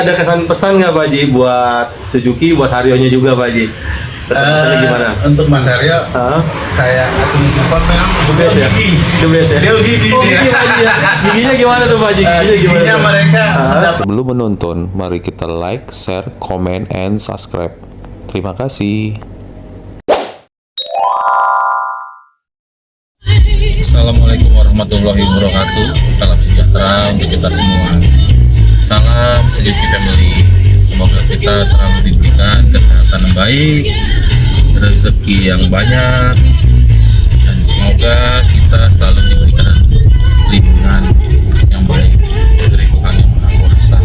Ada kesan pesan nggak Pak Haji buat Suzuki, buat Haryo-nya juga Pak Haji? Pesan-pesannya gimana? Untuk Mas Aryo, saya akan memang The best ya? The best ya? Dia gigi Oh, dia. gigi Pak Haji ya? Giginya gimana tuh Pak Haji? Giginya gimana? Giginya tuh? mereka Sebelum menonton, mari kita like, share, comment, and subscribe. Terima kasih. Assalamualaikum warahmatullahi wabarakatuh. Salam sejahtera untuk kita semua. Salam Suzuki Family. Semoga kita selalu diberikan kesehatan yang baik, rezeki yang banyak, dan semoga kita selalu diberikan lindungan yang baik dari Tuhan Yang Maha Kuasa.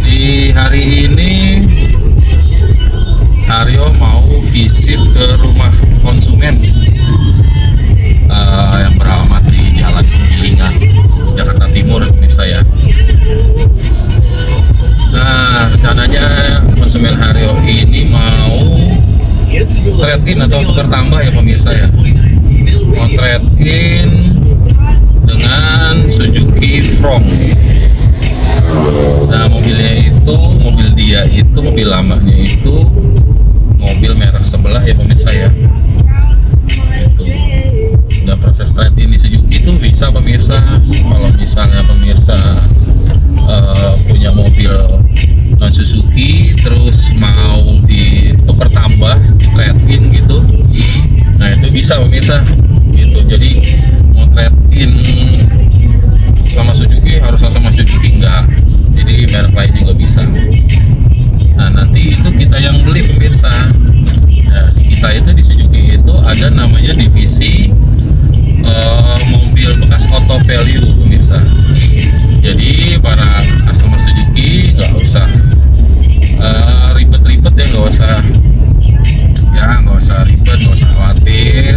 Di hari ini Haryo mau visit ke rumah konsumen yang beralamat di Jalan Penggilingan, Jakarta Timur, pemirsa ya. Nah, rencananya konsumen Haryo ini mau trade-in atau tukar tambah ya pemirsa ya. Mau trade-in dengan Suzuki Frong. Nah, mobil dia itu, mobil lamanya itu mobil merek sebelah ya pemirsa ya. Dan proses trade-in di Suzuki itu bisa pemirsa, kalau misalnya pemirsa punya mobil non Suzuki terus mau ditukar tambah, di trade-in gitu, nah itu bisa pemirsa gitu. Jadi mau trade-in sama Suzuki harus sama Suzuki enggak, jadi merek lain juga bisa. Nah nanti itu kita yang beli pemirsa. Nah, kita itu di Suzuki itu ada namanya divisi mobil bekas auto value pemirsa. Jadi para customer Suzuki nggak usah ribet-ribet ya, nggak usah ribet, nggak usah khawatir,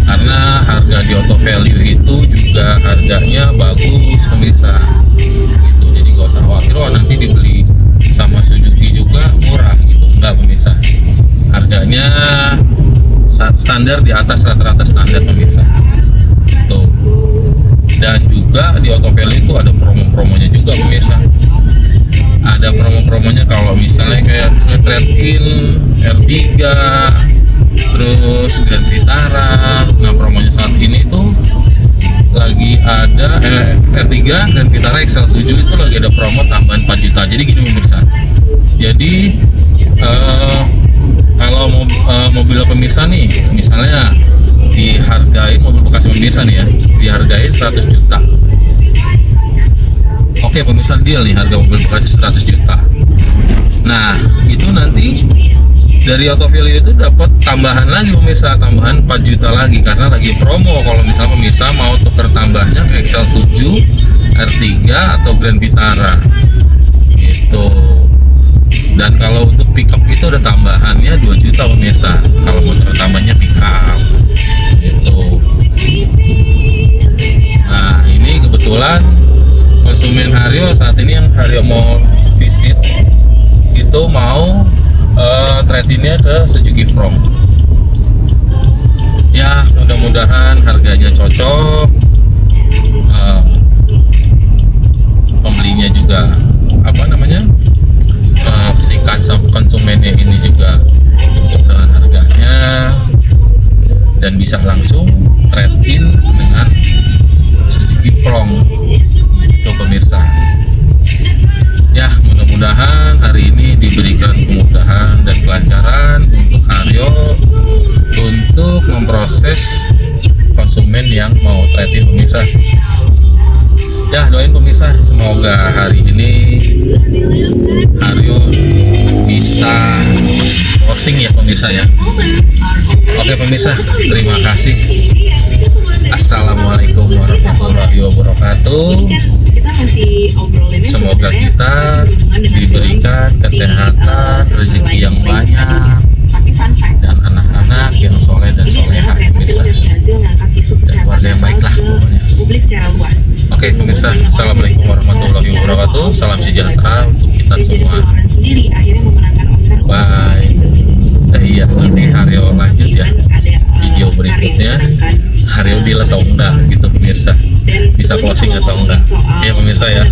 karena harga di auto value itu juga harganya bagus pemirsa gitu. Jadi nggak usah khawatir, oh nanti dibeli sama Suzuki juga murah gitu, enggak pemirsa. Harganya standar, di atas rata-rata standar pemirsa. Tuh. Dan juga di auto value itu ada promo-promonya juga pemirsa. Ada promo-promonya kalau misalnya trade-in R3 terus Grand Vitara. Nah, promonya saat ini tuh lagi ada R3 Grand Vitara XL7 itu lagi ada promo tambahan 4 juta. Jadi gini pemirsa. Jadi kalau mobil pemirsa nih, misalnya dihargai mobil bekas pemirsa nih ya, dihargai 100 juta. Oke pemirsa, deal nih, harga mobil bekas 100 juta. Nah itu nanti dari auto value itu dapat tambahan lagi pemirsa, tambahan 4 juta lagi, karena lagi promo. Kalau misalnya pemirsa mau tuker tambahnya XL7, R3 atau Grand Vitara gitu. Dan kalau untuk pickup itu ada tambahannya 2 juta pemirsa, kalau motor tambahnya pickup gitu. Nah ini kebetulan konsumen Haryo saat ini yang Haryo mau visit itu mau trade-innya ke Suzuki Frong. Ya mudah-mudahan harganya cocok, pembelinya juga si konsumennya ini juga dengan harganya, dan bisa langsung trade-in dengan Suzuki Frong itu pemirsa. Ya mudah-mudahan hari ini diberikan kemudahan dan kelancaran untuk Haryo untuk memproses konsumen yang mau trade-in pemirsa. Ya doain pemirsa, semoga hari ini Haryo bisa closing ya pemirsa ya. Oke pemirsa, terima kasih. Assalamualaikum warahmatullahi wabarakatuh. Semoga kita diberikan kesehatan, rezeki yang banyak, dan anak-anak yang soleh dan soleha pemirsa, dan keluarga yang baiklah pokoknya. Oke pemirsa, assalamualaikum warahmatullahi wabarakatuh. Salam sejahtera untuk kita semua. Bye. Iya, nanti Haryo lanjut ya video berikutnya. Haryo deal atau enggak gitu pemirsa, bisa closing atau enggak ya pemirsa ya.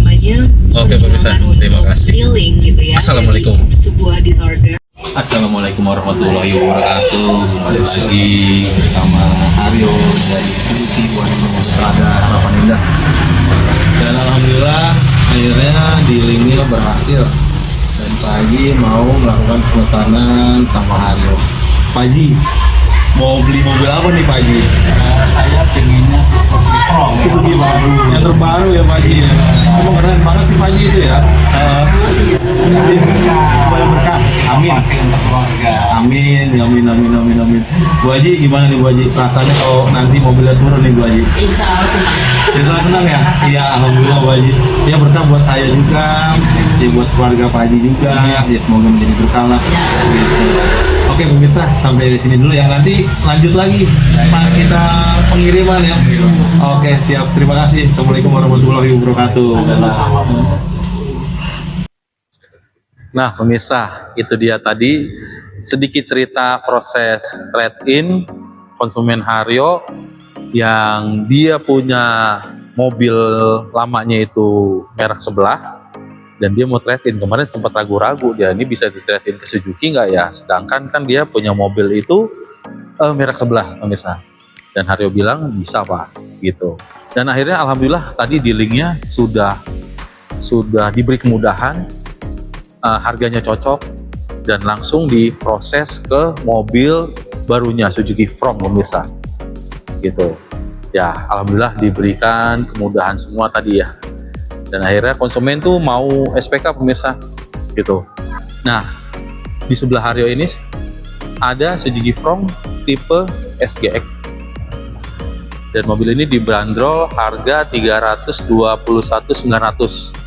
Oke pemirsa, terima kasih. Assalamualaikum. Assalamualaikum warahmatullahi wabarakatuh. Kembali lagi bersama Haryo dari Suzuki Prada Harapan Indah. Dan alhamdulillah akhirnya dealingnya berhasil. Dan Pak Haji mau melakukan pemesanan sama Haryo. Pak Haji, mau beli mobil apa nih Pak Haji? Saya pengennya Suzuki Pro Suzuki baru, yang terbaru ya Pak Haji. Emang keren banget sih Pak Haji itu ya. Banyak berkah. Amin. pakai untuk keluarga. Amin, amin, amin, amin, amin. Bu Haji, gimana nih Bu Haji? Rasanya kalau nanti mobilnya turun nih Bu Haji? Insya Allah senang. Insya Allah senang ya? Iya, alhamdulillah Bu Haji. Ya berkah buat saya juga, ya buat keluarga Pak Haji juga. Ya semoga menjadi berkah lah. Gitu. Oke pemirsa, sampai di sini dulu ya. Nanti lanjut lagi pas kita pengiriman ya. Oke, siap. Terima kasih. Assalamualaikum warahmatullahi wabarakatuh. Nah pemirsa, itu dia tadi sedikit cerita proses trade-in konsumen Haryo yang dia punya mobil lamanya itu merek sebelah dan dia mau trade-in. Kemarin sempat ragu-ragu dia ini bisa di trade-in ke Suzuki nggak ya, sedangkan kan dia punya mobil itu merek sebelah pemirsa, dan Haryo bilang bisa Pak gitu. Dan akhirnya alhamdulillah tadi dealingnya sudah diberi kemudahan, harganya cocok dan langsung diproses ke mobil barunya Suzuki From pemirsa gitu ya. Alhamdulillah diberikan kemudahan semua tadi ya, dan akhirnya konsumen tuh mau SPK pemirsa gitu. Nah di sebelah Haryo ini ada Suzuki From tipe SGX dan mobil ini dibanderol harga 321.900.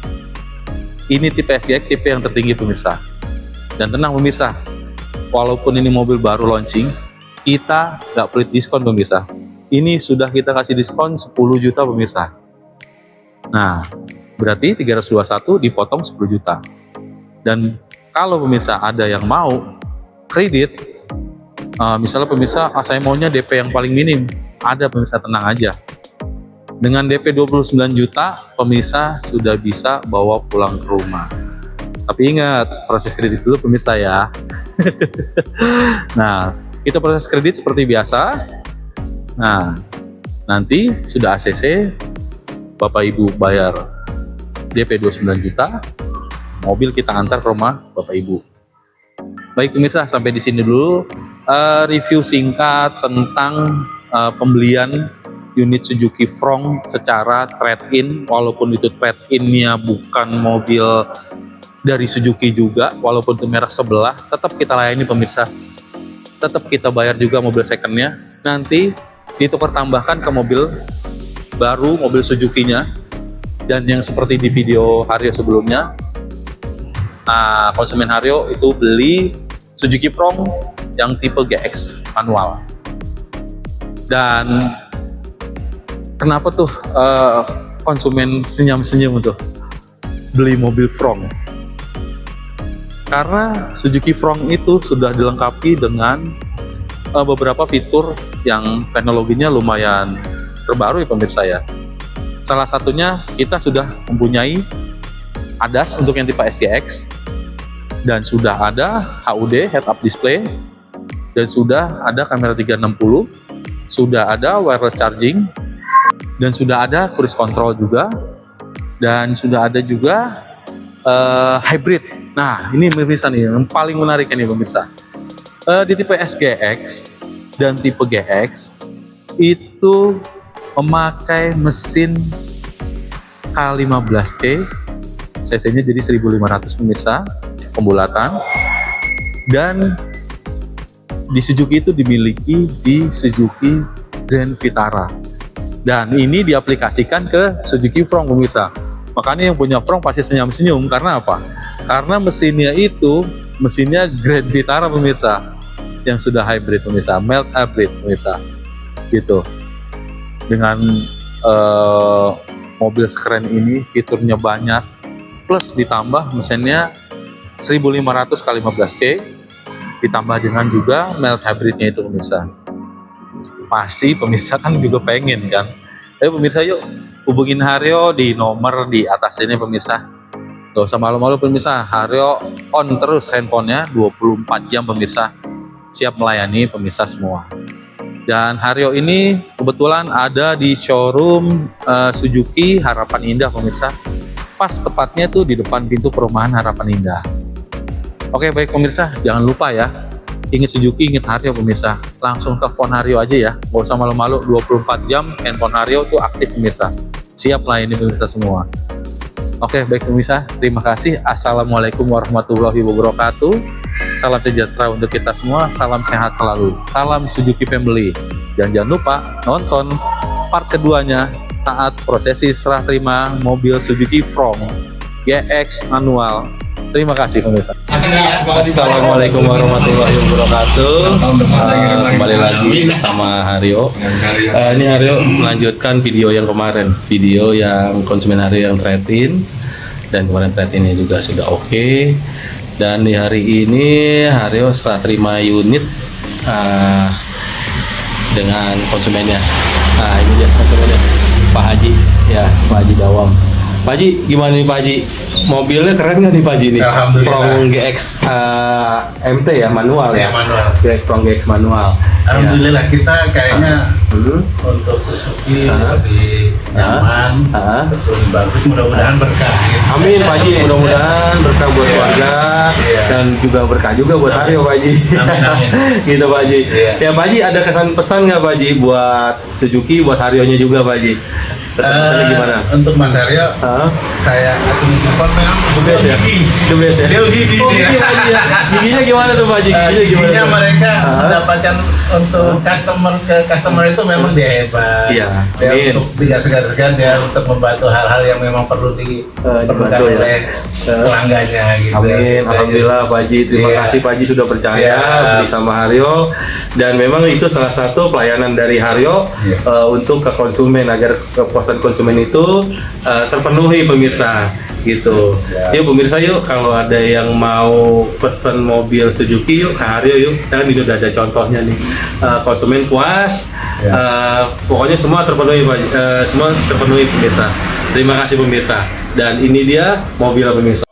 Ini tipe SGX, tipe yang tertinggi pemirsa. Dan tenang pemirsa, walaupun ini mobil baru launching, kita nggak pelit diskon pemirsa. Ini sudah kita kasih diskon 10 juta pemirsa. Nah, berarti 321 dipotong 10 juta. Dan kalau pemirsa ada yang mau kredit, misalnya pemirsa, saya maunya DP yang paling minim, ada pemirsa, tenang aja. Dengan DP 29 juta, pemirsa sudah bisa bawa pulang ke rumah. Tapi ingat, proses kredit dulu pemirsa ya. Nah, kita proses kredit seperti biasa. Nah, nanti sudah ACC, Bapak Ibu bayar DP 29 juta, mobil kita antar ke rumah Bapak Ibu. Baik pemirsa, sampai di sini dulu review singkat tentang pembelian unit Suzuki From secara trade-in. Walaupun itu trade-innya bukan mobil dari Suzuki juga, walaupun itu merek sebelah, tetap kita layani pemirsa, tetap kita bayar juga mobil secondnya, nanti ditukar tambahkan ke mobil baru, mobil Suzuki-nya. Dan yang seperti di video Haryo sebelumnya, konsumen Haryo itu beli Suzuki From yang tipe GX manual. Dan kenapa tuh konsumen senyum-senyum tuh beli mobil From? Karena Suzuki From itu sudah dilengkapi dengan beberapa fitur yang teknologinya lumayan terbaru ya pemirsa ya. Salah satunya kita sudah mempunyai ADAS untuk yang tipe SGX, dan sudah ada HUD head up display, dan sudah ada kamera 360, sudah ada wireless charging, dan sudah ada cruise control juga, dan sudah ada juga hybrid. Nah ini pemirsa nih yang paling menarik ini pemirsa, di tipe SGX dan tipe GX itu memakai mesin K15C, cc-nya jadi 1500 pemirsa, pembulatan. Dan di Suzuki itu dimiliki di Suzuki Grand Vitara, dan ini diaplikasikan ke Suzuki From pemirsa. Makanya yang punya From pasti senyum-senyum. Karena apa? Karena mesinnya itu mesinnya Grand Vitara pemirsa, yang sudah hybrid pemirsa, mild hybrid pemirsa gitu. Dengan mobil sekeren ini, fiturnya banyak, plus ditambah mesinnya 1500 x 15C, ditambah dengan juga mild hybridnya itu pemirsa. pasti pemirsa kan juga pengen kan. Ayo pemirsa yuk hubungin Haryo di nomor di atas ini pemirsa. Gak usah malu-malu pemirsa, Haryo on terus handphonenya 24 jam pemirsa. Siap melayani pemirsa semua. Dan Haryo ini kebetulan ada di showroom Suzuki Harapan Indah pemirsa. Pas tepatnya tuh di depan pintu perumahan Harapan Indah. Oke baik pemirsa, jangan lupa ya. Ingat Suzuki, ingat Haryo pemirsa. Langsung telepon Haryo aja ya. Gak usah malu-malu, 24 jam handphone Haryo tuh aktif pemirsa. Siap melayani pemirsa semua. Oke baik pemirsa, terima kasih. Assalamualaikum warahmatullahi wabarakatuh. Salam sejahtera untuk kita semua. Salam sehat selalu. Salam Suzuki Family. Dan jangan lupa nonton part keduanya saat prosesi serah terima mobil Suzuki Frong GX manual. Terima kasih pemirsa. Assalamualaikum warahmatullahi wabarakatuh. Kembali lagi sama Haryo. Ini Haryo melanjutkan video yang kemarin, video yang konsumen Haryo yang trade-in, dan kemarin trade-innya juga sudah oke. Dan di hari ini Haryo setelah terima unit dengan konsumennya. Nah ini dia konsumennya, Pak Haji, ya Pak Haji Dawam. Pak Haji, gimana nih Pak Haji? Mobilnya keren nggak nih Pak Haji nih? Frong GX MT ya, manual ya? Manual. Frong GX manual. Alhamdulillah kita kayaknya untuk Suzuki lebih nyaman, lebih bagus. Mudah-mudahan berkah. Amin Pak Haji, mudah-mudahan berkah buat keluarga dan juga berkah juga buat Haryo Pak Haji. Amin. Gitu Pak Haji. Ya Pak Haji, ada kesan pesan nggak Pak Haji buat Suzuki, buat Haryonya juga Pak Haji? Pesan-pesannya gimana? Untuk Mas Haryo, saya atur support memang The best ya? The best ya? Dia gigi Oh, dia. gigi Pak Haji ya? Giginya gimana tuh Pak Haji? Giginya gimana? Giginya tuh? mereka mendapatkan untuk customer itu memang dia hebat. Iya, Dia amin. untuk tidak segan-segan dia untuk membantu hal-hal yang memang perlu diperlukan dibantu ya. oleh pelanggannya gitu. Amin, alhamdulillah Pak Haji. Terima Iya. kasih Pak Haji sudah percaya Siap. bersama Haryo. Dan memang itu salah satu pelayanan dari Haryo Iya. untuk ke konsumen, agar kepuasan konsumen itu terpenuhi pemirsa gitu. Yuk pemirsa yuk, kalau ada yang mau pesen mobil Suzuki yuk ke Haryo yuk. Kan ini udah ada contohnya nih. Konsumen puas, pokoknya semua terpenuhi Pak, semua terpenuhi pemirsa. Terima kasih pemirsa. Dan ini dia mobil pemirsa.